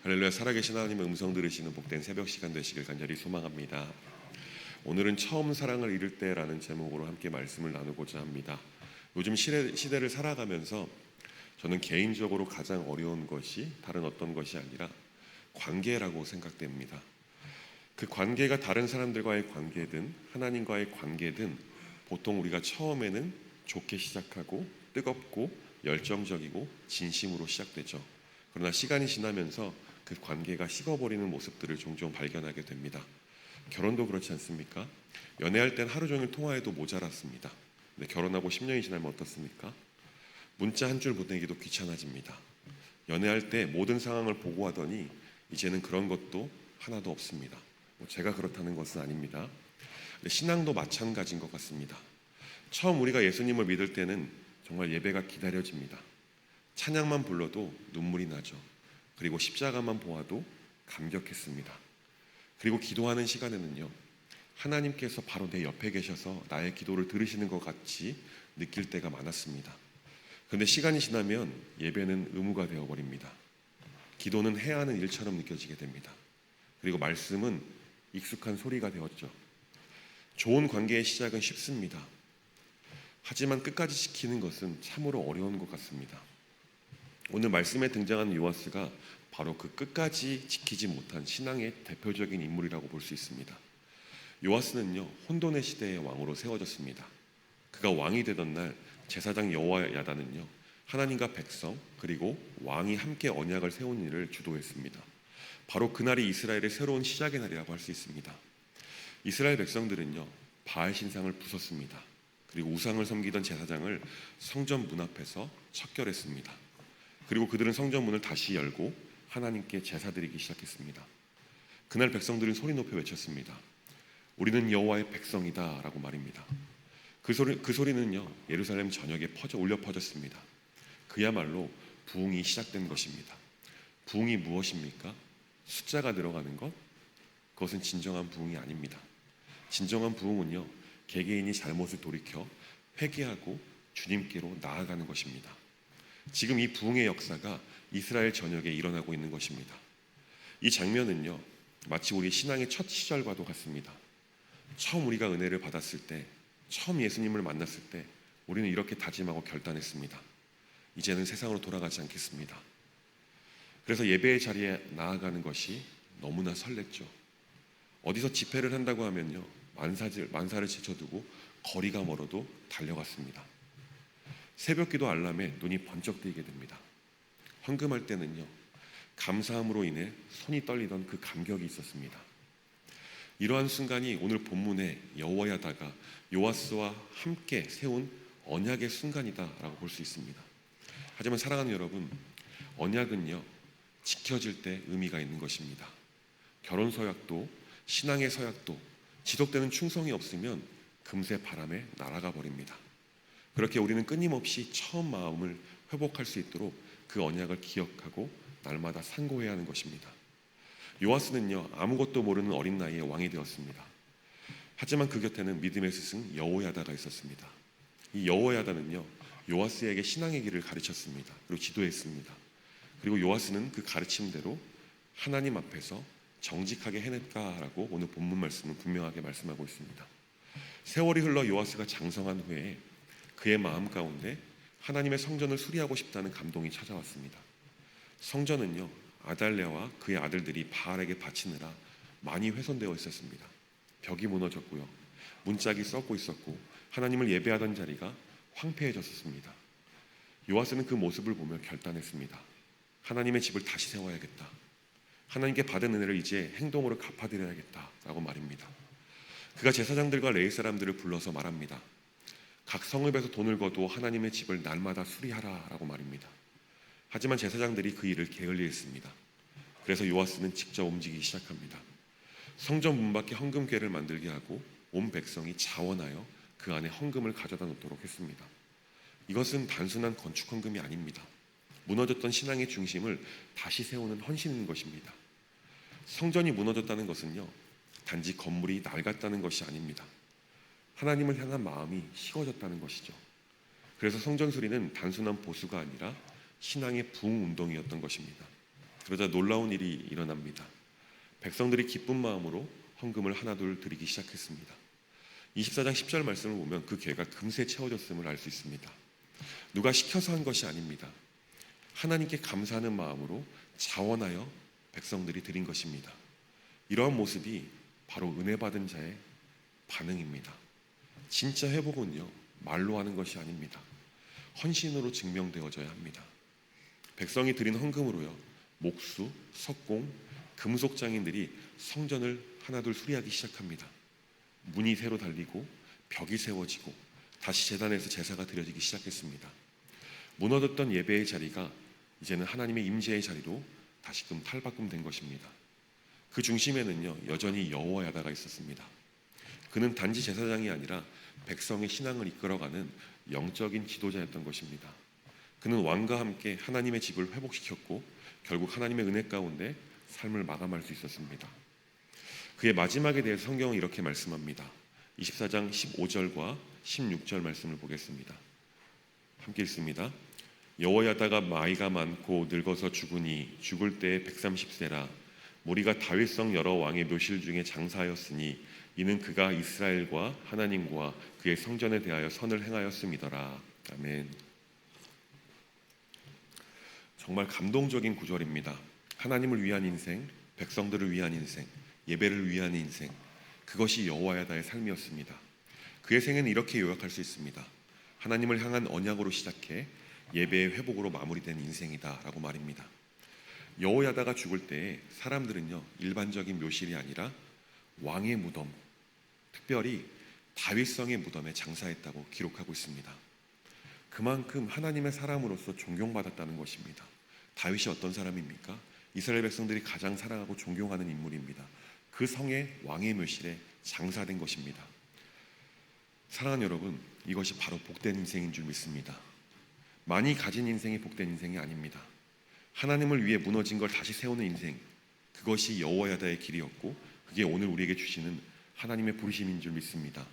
할렐루야. 살아계신 하나님의 음성 들으시는 복된 새벽 시간 되시길 간절히 소망합니다. 오늘은 처음 사랑을 잃을 때라는 제목으로 함께 말씀을 나누고자 합니다. 요즘 시대를 살아가면서 저는 개인적으로 가장 어려운 것이 다른 어떤 것이 아니라 관계라고 생각됩니다. 그 관계가 다른 사람들과의 관계든 하나님과의 관계든 보통 우리가 처음에는 좋게 시작하고 뜨겁고 열정적이고 진심으로 시작되죠. 그러나 시간이 지나면서 그 관계가 식어버리는 모습들을 종종 발견하게 됩니다. 결혼도 그렇지 않습니까? 연애할 땐 하루 종일 통화해도 모자랐습니다. 근데 결혼하고 10년이 지나면 어떻습니까? 문자 한 줄 보내기도 귀찮아집니다. 연애할 때 모든 상황을 보고하더니 이제는 그런 것도 하나도 없습니다. 제가 그렇다는 것은 아닙니다. 근데 신앙도 마찬가지인 것 같습니다. 처음 우리가 예수님을 믿을 때는 정말 예배가 기다려집니다. 찬양만 불러도 눈물이 나죠. 그리고 십자가만 보아도 감격했습니다. 그리고 기도하는 시간에는요, 하나님께서 바로 내 옆에 계셔서 나의 기도를 들으시는 것 같이 느낄 때가 많았습니다. 그런데 시간이 지나면 예배는 의무가 되어버립니다. 기도는 해야 하는 일처럼 느껴지게 됩니다. 그리고 말씀은 익숙한 소리가 되었죠. 좋은 관계의 시작은 쉽습니다. 하지만 끝까지 지키는 것은 참으로 어려운 것 같습니다. 오늘 말씀에 등장하는 요아스가 바로 그 끝까지 지키지 못한 신앙의 대표적인 인물이라고 볼 수 있습니다. 요아스는요, 혼돈의 시대의 왕으로 세워졌습니다. 그가 왕이 되던 날 제사장 여호야다는요, 하나님과 백성 그리고 왕이 함께 언약을 세운 일을 주도했습니다. 바로 그날이 이스라엘의 새로운 시작의 날이라고 할 수 있습니다. 이스라엘 백성들은요, 바알 신상을 부쉈습니다. 그리고 우상을 섬기던 제사장을 성전 문 앞에서 척결했습니다. 그리고 그들은 성전 문을 다시 열고 하나님께 제사 드리기 시작했습니다. 그날 백성들은 소리 높여 외쳤습니다. 우리는 여호와의 백성이다 라고 말입니다. 그 소리는요, 예루살렘 전역에 울려 퍼졌습니다. 그야말로 부흥이 시작된 것입니다. 부흥이 무엇입니까? 숫자가 늘어가는 것? 그것은 진정한 부흥이 아닙니다. 진정한 부흥은요, 개개인이 잘못을 돌이켜 회개하고 주님께로 나아가는 것입니다. 지금 이 부흥의 역사가 이스라엘 전역에 일어나고 있는 것입니다. 이 장면은요, 마치 우리 신앙의 첫 시절과도 같습니다. 처음 우리가 은혜를 받았을 때, 처음 예수님을 만났을 때 우리는 이렇게 다짐하고 결단했습니다. 이제는 세상으로 돌아가지 않겠습니다. 그래서 예배의 자리에 나아가는 것이 너무나 설렜죠. 어디서 집회를 한다고 하면요, 만사를 제쳐두고 거리가 멀어도 달려갔습니다. 새벽기도 알람에 눈이 번쩍 뜨이게 됩니다. 헌금할 때는요, 감사함으로 인해 손이 떨리던 그 감격이 있었습니다. 이러한 순간이 오늘 본문의 여호야다가 요아스와 함께 세운 언약의 순간이다라고 볼 수 있습니다. 하지만 사랑하는 여러분, 언약은요, 지켜질 때 의미가 있는 것입니다. 결혼 서약도 신앙의 서약도 지속되는 충성이 없으면 금세 바람에 날아가 버립니다. 그렇게 우리는 끊임없이 처음 마음을 회복할 수 있도록 그 언약을 기억하고 날마다 상고해야 하는 것입니다. 요아스는요, 아무것도 모르는 어린 나이에 왕이 되었습니다. 하지만 그 곁에는 믿음의 스승 여호야다가 있었습니다. 이 여호야다는요, 요아스에게 신앙의 길을 가르쳤습니다. 그리고 지도했습니다. 그리고 요아스는 그 가르침대로 하나님 앞에서 정직하게 해냈다라고 오늘 본문 말씀은 분명하게 말씀하고 있습니다. 세월이 흘러 요아스가 장성한 후에 그의 마음 가운데 하나님의 성전을 수리하고 싶다는 감동이 찾아왔습니다. 성전은요, 아달랴와 그의 아들들이 바알에게 바치느라 많이 훼손되어 있었습니다. 벽이 무너졌고요, 문짝이 썩고 있었고 하나님을 예배하던 자리가 황폐해졌습니다. 요아스는 그 모습을 보며 결단했습니다. 하나님의 집을 다시 세워야겠다. 하나님께 받은 은혜를 이제 행동으로 갚아드려야겠다라고 말입니다. 그가 제사장들과 레위 사람들을 불러서 말합니다. 각 성읍에서 돈을 거두어 하나님의 집을 날마다 수리하라라고 말입니다. 하지만 제사장들이 그 일을 게을리했습니다. 그래서 요아스는 직접 움직이기 시작합니다. 성전 문 밖에 헌금궤를 만들게 하고 온 백성이 자원하여 그 안에 헌금을 가져다 놓도록 했습니다. 이것은 단순한 건축 헌금이 아닙니다. 무너졌던 신앙의 중심을 다시 세우는 헌신인 것입니다. 성전이 무너졌다는 것은요, 단지 건물이 낡았다는 것이 아닙니다. 하나님을 향한 마음이 식어졌다는 것이죠. 그래서 성전 수리는 단순한 보수가 아니라 신앙의 부흥 운동이었던 것입니다. 그러자 놀라운 일이 일어납니다. 백성들이 기쁜 마음으로 헌금을 하나둘 드리기 시작했습니다. 24장 10절 말씀을 보면 그 괴가 금세 채워졌음을 알 수 있습니다. 누가 시켜서 한 것이 아닙니다. 하나님께 감사하는 마음으로 자원하여 백성들이 드린 것입니다. 이러한 모습이 바로 은혜 받은 자의 반응입니다. 진짜 회복은요, 말로 하는 것이 아닙니다. 헌신으로 증명되어져야 합니다. 백성이 드린 헌금으로요, 목수, 석공, 금속 장인들이 성전을 하나둘 수리하기 시작합니다. 문이 새로 달리고 벽이 세워지고 다시 제단에서 제사가 드려지기 시작했습니다. 무너졌던 예배의 자리가 이제는 하나님의 임재의 자리로 다시금 탈바꿈된 것입니다. 그 중심에는요, 여전히 여호와 야다가 있었습니다. 그는 단지 제사장이 아니라 백성의 신앙을 이끌어가는 영적인 지도자였던 것입니다. 그는 왕과 함께 하나님의 집을 회복시켰고 결국 하나님의 은혜 가운데 삶을 마감할 수 있었습니다. 그의 마지막에 대해서 성경은 이렇게 말씀합니다. 24장 15절과 16절 말씀을 보겠습니다. 함께 읽습니다. 여호야다가 나이가 많고 늙어서 죽으니 죽을 때에 130세라. 무리가 다윗성 여러 왕의 묘실 중에 장사하였으니 이는 그가 이스라엘과 하나님과 그의 성전에 대하여 선을 행하였음이더라. 아멘. 정말 감동적인 구절입니다. 하나님을 위한 인생, 백성들을 위한 인생, 예배를 위한 인생, 그것이 여호야다의 삶이었습니다. 그의 생애는 이렇게 요약할 수 있습니다. 하나님을 향한 언약으로 시작해 예배의 회복으로 마무리된 인생이다라고 말입니다. 여호야다가 죽을 때 사람들은요, 일반적인 묘실이 아니라 왕의 무덤, 특별히 다윗성의 무덤에 장사했다고 기록하고 있습니다. 그만큼 하나님의 사람으로서 존경받았다는 것입니다. 다윗이 어떤 사람입니까? 이스라엘 백성들이 가장 사랑하고 존경하는 인물입니다. 그 성의 왕의 묘실에 장사된 것입니다. 사랑하는 여러분, 이것이 바로 복된 인생인 줄 믿습니다. 많이 가진 인생이 복된 인생이 아닙니다. 하나님을 위해 무너진 걸 다시 세우는 인생, 그것이 여호야다의 길이었고 그게 오늘 우리에게 주시는 하나님의 부르심인 줄 믿습니다.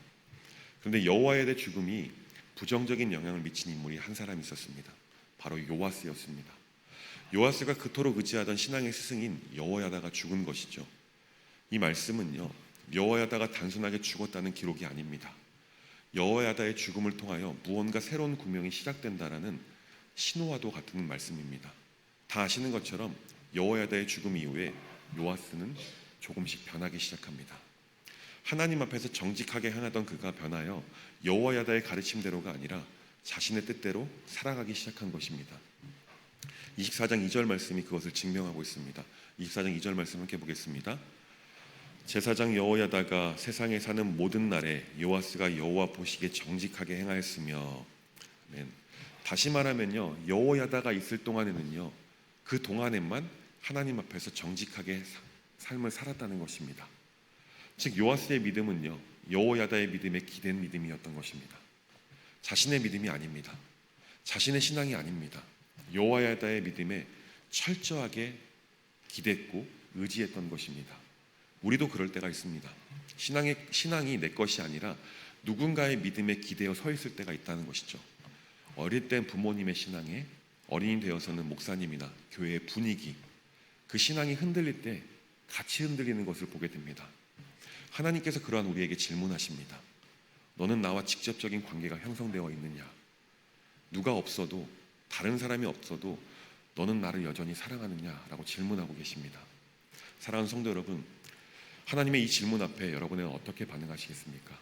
그런데 여호야다의 죽음이 부정적인 영향을 미친 인물이 한 사람 있었습니다. 바로 요아스였습니다. 요아스가 그토록 의지하던 신앙의 스승인 여호야다가 죽은 것이죠. 이 말씀은요, 여호야다가 단순하게 죽었다는 기록이 아닙니다. 여호야다의 죽음을 통하여 무언가 새로운 구명이 시작된다라는 신호와도 같은 말씀입니다. 다 아시는 것처럼 여호야다의 죽음 이후에 요아스는 조금씩 변하기 시작합니다. 하나님 앞에서 정직하게 행하던 그가 변하여 여호야다의 가르침대로가 아니라 자신의 뜻대로 살아가기 시작한 것입니다. 24장 2절 말씀이 그것을 증명하고 있습니다. 24장 2절 말씀 함께 보겠습니다. 제사장 여호야다가 세상에 사는 모든 날에 요아스가 여호와 보시기에 정직하게 행하였으며, 아멘. 다시 말하면요, 여호야다가 있을 동안에는요, 그 동안에만 하나님 앞에서 정직하게 삶을 살았다는 것입니다. 즉 요아스의 믿음은요, 여호야다의 믿음에 기댄 믿음이었던 것입니다. 자신의 믿음이 아닙니다. 자신의 신앙이 아닙니다. 여호야다의 믿음에 철저하게 기댔고 의지했던 것입니다. 우리도 그럴 때가 있습니다. 신앙이 내 것이 아니라 누군가의 믿음에 기대어 서 있을 때가 있다는 것이죠. 어릴 땐 부모님의 신앙에, 어린이 되어서는 목사님이나 교회의 분위기, 그 신앙이 흔들릴 때 같이 흔들리는 것을 보게 됩니다. 하나님께서 그러한 우리에게 질문하십니다. 너는 나와 직접적인 관계가 형성되어 있느냐? 누가 없어도, 다른 사람이 없어도 너는 나를 여전히 사랑하느냐라고 질문하고 계십니다. 사랑하는 성도 여러분, 하나님의 이 질문 앞에 여러분은 어떻게 반응하시겠습니까?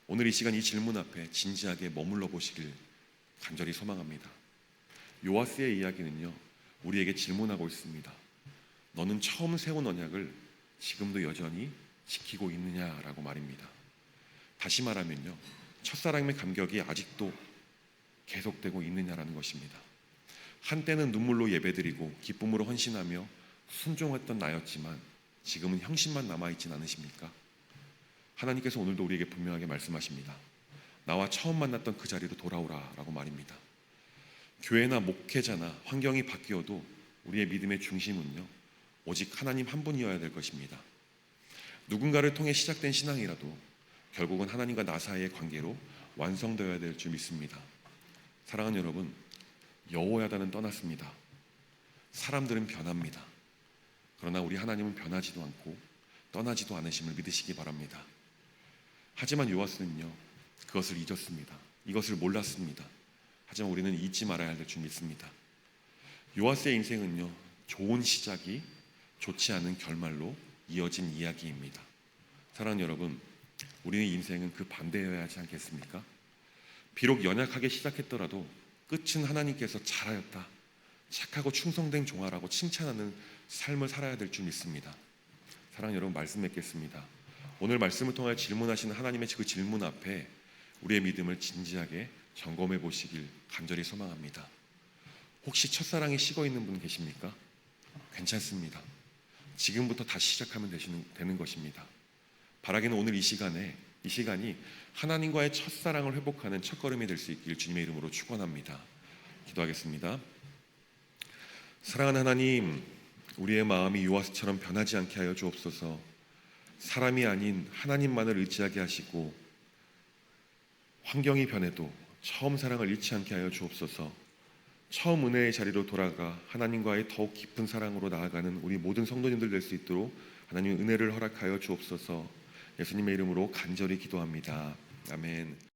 오늘 이 시간 이 질문 앞에 진지하게 머물러 보시길 간절히 소망합니다. 요아스의 이야기는요, 우리에게 질문하고 있습니다. 너는 처음 세운 언약을 지금도 여전히 지키고 있느냐라고 말입니다. 다시 말하면요, 첫사랑의 감격이 아직도 계속되고 있느냐라는 것입니다. 한때는 눈물로 예배드리고 기쁨으로 헌신하며 순종했던 나였지만 지금은 형신만 남아있진 않으십니까? 하나님께서 오늘도 우리에게 분명하게 말씀하십니다. 나와 처음 만났던 그 자리로 돌아오라 라고 말입니다. 교회나 목회자나 환경이 바뀌어도 우리의 믿음의 중심은요, 오직 하나님 한 분이어야 될 것입니다. 누군가를 통해 시작된 신앙이라도 결국은 하나님과 나 사이의 관계로 완성되어야 될 줄 믿습니다. 사랑하는 여러분, 여호야다는 떠났습니다. 사람들은 변합니다. 그러나 우리 하나님은 변하지도 않고 떠나지도 않으심을 믿으시기 바랍니다. 하지만 요아스는요, 그것을 잊었습니다. 이것을 몰랐습니다. 하지만 우리는 잊지 말아야 할 줄 믿습니다. 요아스의 인생은요, 좋은 시작이 좋지 않은 결말로 이어진 이야기입니다. 사랑하는 여러분, 우리의 인생은 그 반대여야 하지 않겠습니까? 비록 연약하게 시작했더라도 끝은 하나님께서 잘하였다, 착하고 충성된 종아라고 칭찬하는 삶을 살아야 될 줄 믿습니다. 사랑하는 여러분, 말씀 맺겠습니다. 오늘 말씀을 통해 질문하시는 하나님의 그 질문 앞에 우리의 믿음을 진지하게 점검해 보시길 간절히 소망합니다. 혹시 첫사랑이 식어 있는 분 계십니까? 괜찮습니다. 지금부터 다시 시작하면 되는 것입니다. 바라기는 오늘 이 시간이 하나님과의 첫사랑을 회복하는 첫걸음이 될 수 있길 주님의 이름으로 축원합니다. 기도하겠습니다. 사랑하는 하나님, 우리의 마음이 요아스처럼 변하지 않게 하여 주옵소서. 사람이 아닌 하나님만을 의지하게 하시고 환경이 변해도 처음 사랑을 잃지 않게 하여 주옵소서. 처음 은혜의 자리로 돌아가 하나님과의 더욱 깊은 사랑으로 나아가는 우리 모든 성도님들 될 수 있도록 하나님 은혜를 허락하여 주옵소서. 예수님의 이름으로 간절히 기도합니다. 아멘.